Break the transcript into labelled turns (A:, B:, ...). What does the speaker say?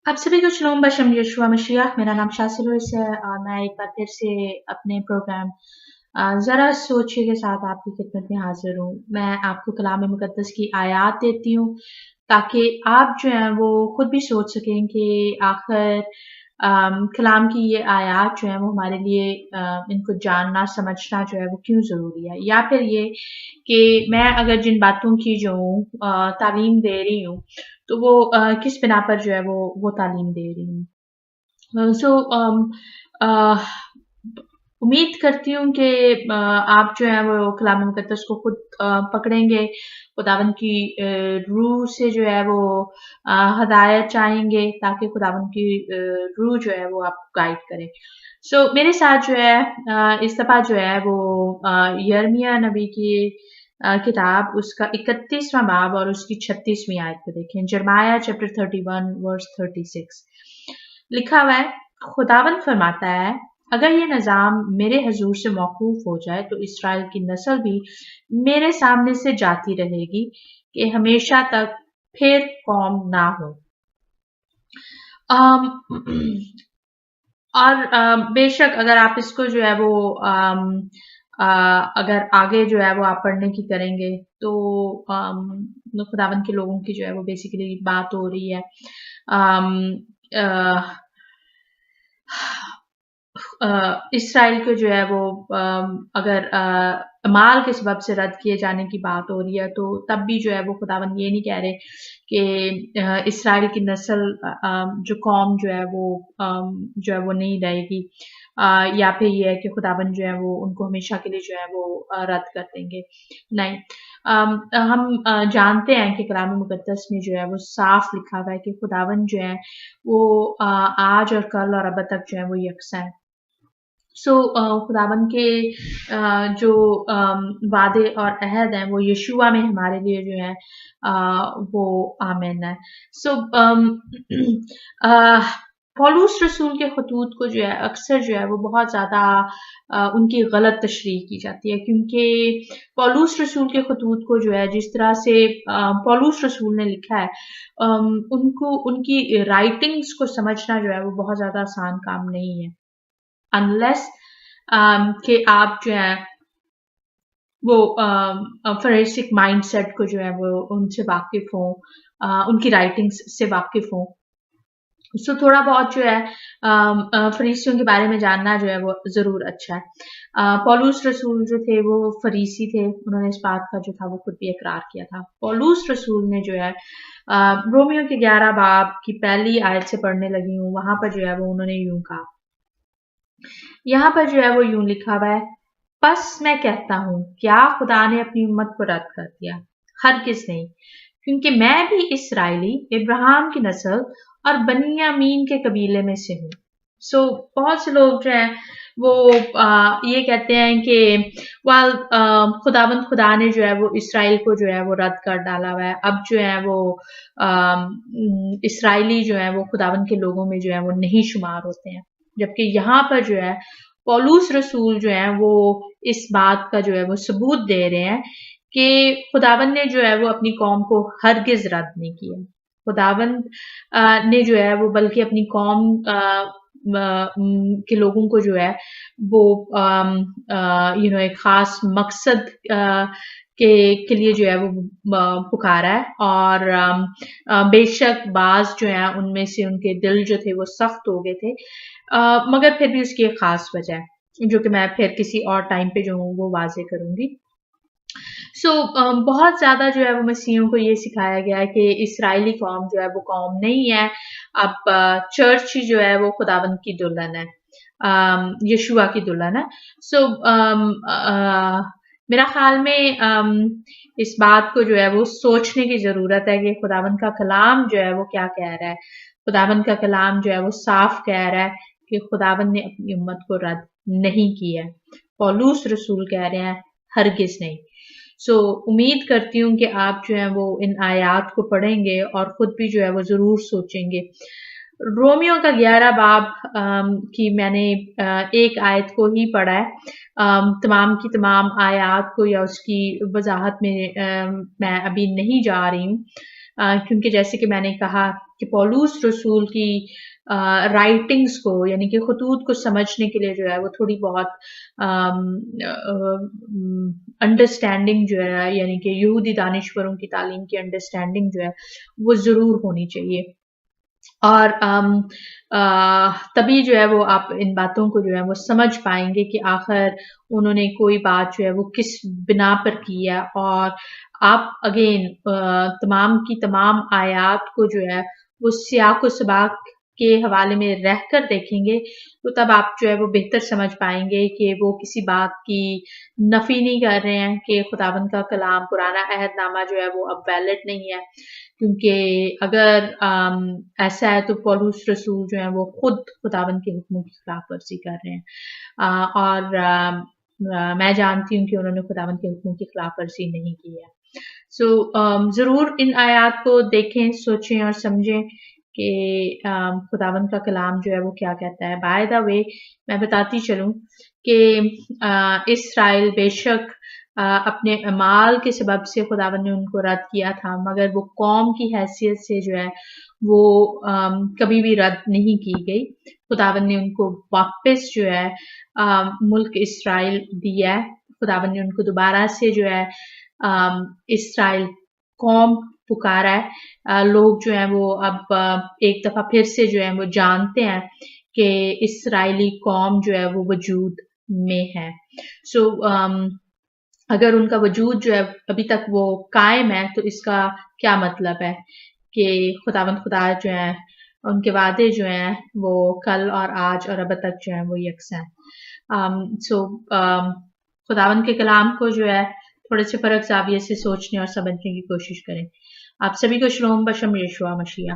A: आप सभी को शलोम बशम यशुआ मसीह। मेरा नाम शासिल रोइस है और मैं एक बार फिर से अपने प्रोग्राम ज़रा सोचिए के साथ आपकी खिदमत में हाजिर हूँ। मैं आपको कलाम मुकद्दस की आयत देती हूँ ताकि आप जो हैं वो खुद भी सोच सकें कि आखिर कलाम की ये आयत जो है वो हमारे लिए इनको जानना समझना जो है वो क्यों ज़रूरी है, या फिर ये कि मैं अगर जिन बातों की जो तालीम दे रही हूँ तो वो किस बिना पर जो है वो तालीम दे रही हूँ। सो उम्मीद करती हूँ कि आप जो है वो कलाम मुकद्दस को खुद पकड़ेंगे, खुदावंद की रूह से जो है वो हदायत चाहेंगे ताकि खुदावंद की रूह जो है वो आपको गाइड करे। सो मेरे साथ जो है इस दफ़ा जो है वो यिर्मयाह नबी की किताब उसका 31वां बाब और उसकी 36वीं आयत को देखें। यिर्मयाह चैप्टर 31 वर्स 36 लिखा हुआ है, खुदावंद फरमाता है, अगर ये निज़ाम मेरे हजूर से मौकूफ हो जाए तो इसराइल की नस्ल भी मेरे सामने से जाती रहेगी कि हमेशा तक फिर कौम ना हो। अम, और बेशक अगर आप इसको जो है वो अगर आगे जो है वो आप पढ़ने की करेंगे तो खुदावंद के लोगों की जो है वो बेसिकली बात हो रही है। अम, अ, इसराइल को जो है वो अगर अमाल के सबब से रद्द किए जाने की बात हो रही है तो तब भी जो है वो खुदावंद ये नहीं कह रहे कि इसराइल की नस्ल जो कौम जो है वो नहीं रहेगी, या फिर ये है कि खुदावंद जो है वो उनको हमेशा के लिए जो है वो रद्द कर देंगे। नहीं, हम जानते हैं कि कलाम मुकद्दस में जो है वो साफ लिखा हुआ है कि खुदावंद जो है वो आज और कल और अब तक जो है वो यकसा है। खुदावंद के जो वादे और अहद हैं वो यशुआ में हमारे लिए जो है वो आमीन है। सो पौलुस रसूल के खतूत को जो है अक्सर जो है वो बहुत ज़्यादा उनकी गलत तशरीह की जाती है, क्योंकि पौलुस रसूल के खतूत को जो है जिस तरह से पौलुस रसूल ने लिखा है, उनको उनकी राइटिंग्स को समझना जो है वो बहुत ज़्यादा आसान काम नहीं है, अनलेस कि आप जो है वो फॉरेंसिक माइंडसेट को जो है वो उनसे वाकिफ हों, उनकी राइटिंग्स से वाकिफ हों। सो थोड़ा बहुत जो है फरीसियों के बारे में जानना जो है वो ज़रूर अच्छा है। पौलुस रसूल जो थे वो फरीसी थे, उन्होंने इस बात का जो था वो खुद भी इकरार किया था। पौलुस रसूल ने जो है रोमियो के 11 बाब की पहली आयत से पढ़ने लगी हूँ, वहां पर जो है वो उन्होंने यूं कहा, यहाँ पर जो है वो यूं लिखा हुआ है, बस मैं कहता हूँ क्या खुदा ने अपनी उम्मत को रद्द कर दिया? हरगिज नहीं, क्योंकि मैं भी इसराइली इब्राहिम की नस्ल और बनियामीन के कबीले में से हूँ। बहुत से लोग जो हैं वो ये कहते हैं कि खुदा ने जो है वो इसराइल को जो है वो रद्द कर डाला हुआ है, अब जो है वो इसराइली जो है वो खुदावंद के लोगों में जो है वो नहीं शुमार होते हैं। जबकि यहाँ पर जो है पौलुस रसूल जो है वो इस बात का जो है वो सबूत दे रहे हैं कि खुदावंद ने जो है वो अपनी कौम को हरगिज रद्द नहीं किया। खुदावंद ने जो है वो बल्कि अपनी कौम के लोगों को जो है वो एक खास मकसद के लिए जो है वो पुकारा है, और बेशक बाज जो है उनमें से उनके दिल जो थे वो सख्त हो गए थे, मगर फिर भी उसकी एक खास वजह है जो कि मैं फिर किसी और टाइम पे जो हूँ वो वाजे करूंगी। बहुत ज़्यादा जो है वो मसीहियों को ये सिखाया गया है कि इसराइली कौम जो है वो कौम नहीं है, अब चर्च ही जो है वो खुदावंद की दुल्हन है, यशुआ की दुल्हन है। मेरा ख्याल में इस बात को जो है वो सोचने की ज़रूरत है कि खुदावंद का कलाम जो है वो क्या कह रहा है। खुदावंद का कलाम जो है वो साफ कह रहा है कि खुदावंद ने अपनी उम्मत को रद्द नहीं किया है। पौलुस रसूल कह रहे हैं हरगिज नहीं। उम्मीद करती हूँ कि आप जो है वो इन आयात को पढ़ेंगे और खुद भी जो है वो ज़रूर सोचेंगे। रोमियो का 11 बाब की मैंने एक आयत को ही पढ़ा है, तमाम की तमाम आयात को या उसकी वजाहत में मैं अभी नहीं जा रही हूँ। क्योंकि जैसे कि मैंने कहा कि पौलुस रसूल की राइटिंग्स को यानी कि खतूत को समझने के लिए जो है वो थोड़ी बहुत अंडरस्टैंडिंग जो है यानी कि यहूदी दानिशवरों की तालीम की अंडरस्टैंडिंग जो है वो ज़रूर होनी चाहिए और तभी जो है वो आप इन बातों को जो है वो समझ पाएंगे कि आखिर उन्होंने कोई बात जो है वो किस बिना पर की है और आप अगेन तमाम की तमाम आयात को जो है वो सियाक व सबाक के हवाले में रहकर देखेंगे तो तब आप जो है वो बेहतर समझ पाएंगे कि वो किसी बात की नफी नहीं कर रहे हैं कि खुदावंद का कलाम पुराना अहदनामा जो है वो अब वैलिड नहीं है क्योंकि अगर ऐसा है तो पौलुस रसूल जो है वो खुद खुदावंद के हुक्मों की खिलाफ वर्जी कर रहे हैं और मैं जानती हूँ कि उन्होंने खुदावंद के हुक्मों की खिलाफ वर्जी नहीं की है सो ज़रूर इन आयात को देखें सोचें और समझें कि खुदावंद का कलाम जो है वो क्या कहता है बाय द वे मैं बताती चलूँ कि इसराइल बेशक अपने अमाल के सबब से खुदावंद ने उनको रद्द किया था मगर वो कौम की हैसियत से जो है वो कभी भी रद्द नहीं की गई खुदावंद ने उनको वापस जो है मुल्क इसराइल दिया है खुदावंद ने उनको दोबारा से जो है इसराइल कौम पुकारा है लोग जो है वो अब एक दफा फिर से जो है वो जानते हैं कि इसराइली कौम जो है वो वजूद में है सो अगर उनका वजूद जो है अभी तक वो कायम है तो इसका क्या मतलब है कि खुदावंद खुदा जो है उनके वादे जो हैं वो कल और आज और अब तक जो है वो यकसा है सो खुदावंद के कलाम को जो है थोड़े से फर्क ज़ाविये से सोचने और समझने की कोशिश करें आप सभी को शलोम बशम यशुआ मसीह